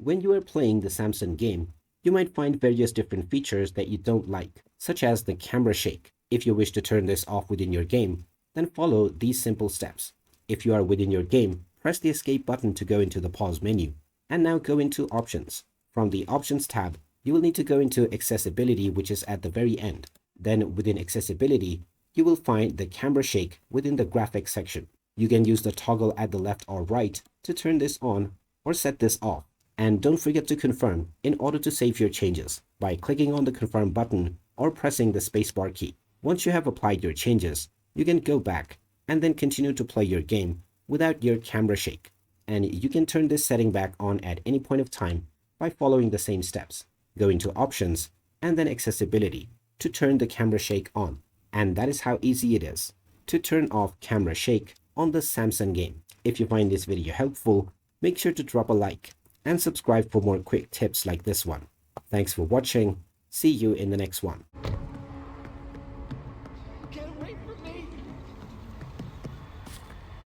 When you are playing the Samson game, you might find various different features that you don't like, such as the camera shake. If you wish to turn this off within your game, then follow these simple steps. If you are within your game, press the escape button to go into the pause menu, and now go into options. From the options tab, you will need to go into accessibility, which is at the very end. Then within accessibility, you will find the camera shake within the graphics section. You can use the toggle at the left or right to turn this on or set this off. And don't forget to confirm in order to save your changes by clicking on the confirm button or pressing the spacebar key. Once you have applied your changes, you can go back and then continue to play your game without your camera shake. And you can turn this setting back on at any point of time by following the same steps. Go into options and then accessibility to turn the camera shake on. And that is how easy it is to turn off camera shake on the Samson game. If you find this video helpful, make sure to drop a like and subscribe for more quick tips like this one. Thanks for watching. See you in the next one. Get away from me!